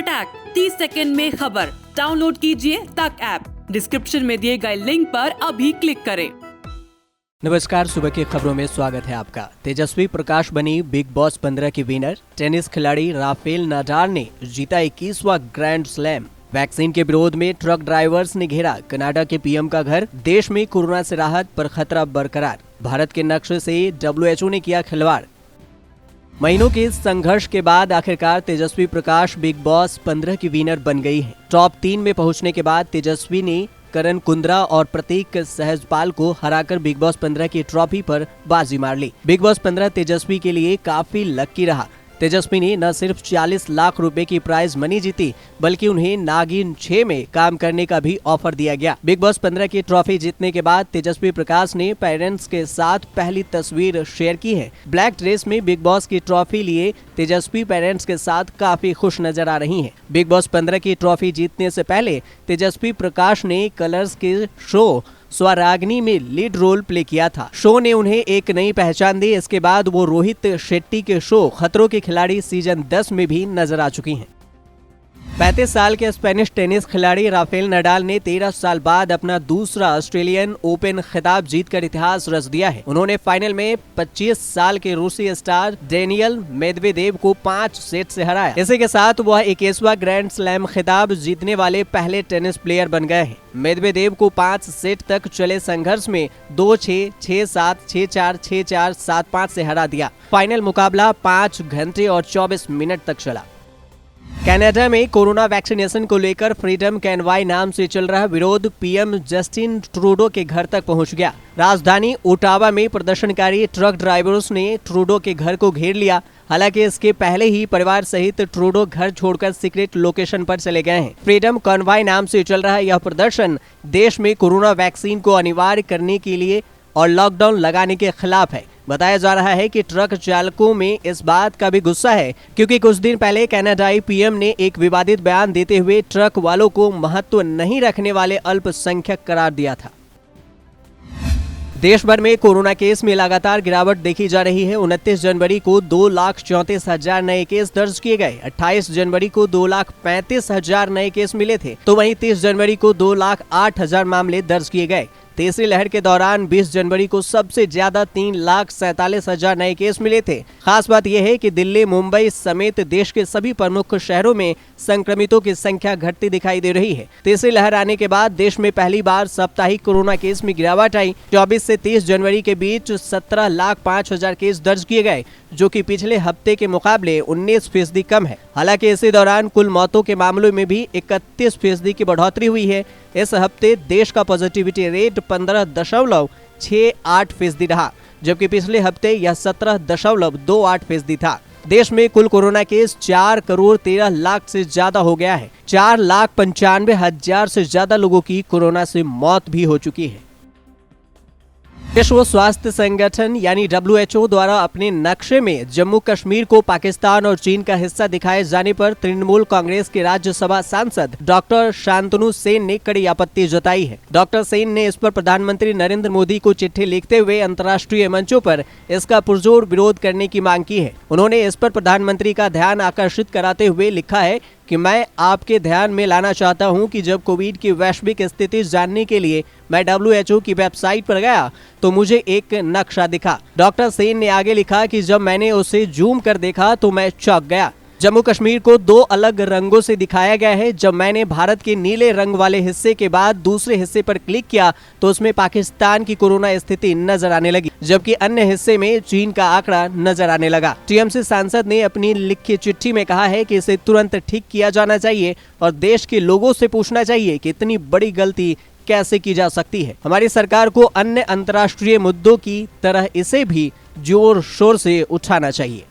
फटाक 30 सेकंड में खबर। डाउनलोड कीजिए तक ऐप। डिस्क्रिप्शन में दिए गए लिंक पर अभी क्लिक करें। नमस्कार, सुबह की खबरों में स्वागत है आपका। तेजस्वी प्रकाश बनी बिग बॉस 15 की विनर। टेनिस खिलाड़ी राफेल नाडाल ने जीता 21वां ग्रैंड स्लैम। वैक्सीन के विरोध में ट्रक ड्राइवर्स ने घेरा कनाडा के पीएम का घर। देश में कोरोना से राहत पर खतरा बरकरार। भारत के नक्शे से WHO ने किया खिलवाड़। महीनों के संघर्ष के बाद आखिरकार तेजस्वी प्रकाश बिग बॉस 15 की विनर बन गई है। टॉप 3 में पहुंचने के बाद तेजस्वी ने करण कुंद्रा और प्रतीक सहजपाल को हराकर बिग बॉस 15 की ट्रॉफी पर बाजी मार ली। बिग बॉस 15 तेजस्वी के लिए काफी लकी रहा। तेजस्वी ने न सिर्फ 40 लाख रुपए की प्राइज मनी जीती, बल्कि उन्हें नागिन 6 में काम करने का भी ऑफर दिया गया। बिग बॉस 15 की ट्रॉफी जीतने के बाद तेजस्वी प्रकाश ने पेरेंट्स के साथ पहली तस्वीर शेयर की है। ब्लैक ड्रेस में बिग बॉस की ट्रॉफी लिए तेजस्वी पेरेंट्स के साथ काफी खुश नजर आ रही हैं। बिग बॉस 15 की ट्रॉफी जीतने से पहले तेजस्वी प्रकाश ने कलर्स के शो स्वराग्नि में लीड रोल प्ले किया था। शो ने उन्हें एक नई पहचान दी। इसके बाद वो रोहित शेट्टी के शो खतरों के खिलाड़ी सीजन 10 में भी नजर आ चुकी हैं। 35 साल के स्पेनिश टेनिस खिलाड़ी राफेल नाडाल ने 13 साल बाद अपना दूसरा ऑस्ट्रेलियन ओपन खिताब जीतकर इतिहास रच दिया है। उन्होंने फाइनल में 25 साल के रूसी स्टार डेनियल मेदवेदेव को 5 सेट से हराया। इसी के साथ वह 21वां ग्रैंड स्लैम खिताब जीतने वाले पहले टेनिस प्लेयर बन गए हैं। मेदवेदेव को 5 सेट तक चले संघर्ष में 2-6, 6-7, 6-4, 6-4, 7-5 से हरा दिया। फाइनल मुकाबला 5 घंटे और 24 मिनट तक चला। कनाडा में कोरोना वैक्सीनेशन को लेकर फ्रीडम कैनवाई नाम से चल रहा विरोध पीएम जस्टिन ट्रूडो के घर तक पहुंच गया। राजधानी ओटावा में प्रदर्शनकारी ट्रक ड्राइवर्स ने ट्रूडो के घर को घेर लिया। हालांकि इसके पहले ही परिवार सहित ट्रूडो घर छोड़कर सीक्रेट लोकेशन पर चले गए हैं। फ्रीडम कैनवाई नाम से चल रहा यह प्रदर्शन देश में कोरोना वैक्सीन को अनिवार्य करने के लिए और लॉकडाउन लगाने के खिलाफ है। बताया जा रहा है कि ट्रक चालकों में इस बात का भी गुस्सा है क्योंकि कुछ दिन पहले कनाडाई पीएम ने एक विवादित बयान देते हुए ट्रक वालों को महत्व नहीं रखने वाले अल्पसंख्यक करार दिया था। देश भर में कोरोना केस में लगातार गिरावट देखी जा रही है। 29 जनवरी को 2,34,000 नए केस दर्ज किए गए। 28 जनवरी को 2,35,000 नए केस मिले थे, तो वहीं 30 जनवरी को 2,08,000 मामले दर्ज किए गए। तीसरी लहर के दौरान 20 जनवरी को सबसे ज्यादा 3,47,000 नए केस मिले थे। खास बात यह है कि दिल्ली, मुंबई समेत देश के सभी प्रमुख शहरों में संक्रमितों की संख्या घटती दिखाई दे रही है। तीसरी लहर आने के बाद देश में पहली बार साप्ताहिक कोरोना केस में गिरावट आई। 24 से 30 जनवरी के बीच 17,05,000 केस दर्ज किए गए, जो कि पिछले हफ्ते के मुकाबले 19% कम है। हालांकि इसी दौरान कुल मौतों के मामलों में भी 31% की बढ़ोतरी हुई है। इस हफ्ते देश का पॉजिटिविटी रेट 15.68% रहा, जबकि पिछले हफ्ते यह 17.28% था। देश में कुल कोरोना केस 4,13,00,000 से ज्यादा हो गया है। 4,95,000 से ज्यादा लोगों की कोरोना से मौत भी हो चुकी है। विश्व स्वास्थ्य संगठन यानी WHO द्वारा अपने नक्शे में जम्मू कश्मीर को पाकिस्तान और चीन का हिस्सा दिखाए जाने पर तृणमूल कांग्रेस के राज्यसभा सांसद डॉक्टर शांतनु सेन ने कड़ी आपत्ति जताई है। डॉक्टर सेन ने इस पर प्रधानमंत्री नरेंद्र मोदी को चिट्ठी लिखते हुए अंतर्राष्ट्रीय मंचों पर इसका पुरजोर विरोध करने की मांग की है। उन्होंने इस पर प्रधानमंत्री का ध्यान आकर्षित कराते हुए लिखा है कि मैं आपके ध्यान में लाना चाहता हूं कि जब कोविड की वैश्विक स्थिति जानने के लिए मैं WHO की वेबसाइट पर गया तो मुझे एक नक्शा दिखा। डॉक्टर सेन ने आगे लिखा कि जब मैंने उसे जूम कर देखा तो मैं चौंक गया। जम्मू कश्मीर को 2 अलग रंगों से दिखाया गया है। जब मैंने भारत के नीले रंग वाले हिस्से के बाद दूसरे हिस्से पर क्लिक किया तो उसमें पाकिस्तान की कोरोना स्थिति नजर आने लगी, जबकि अन्य हिस्से में चीन का आंकड़ा नजर आने लगा। टीएमसी सांसद ने अपनी लिखी चिट्ठी में कहा है कि इसे तुरंत ठीक किया जाना चाहिए और देश के लोगों से पूछना चाहिए कि इतनी बड़ी गलती कैसे की जा सकती है। हमारी सरकार को अन्य अंतर्राष्ट्रीय मुद्दों की तरह इसे भी जोर शोर से उठाना चाहिए।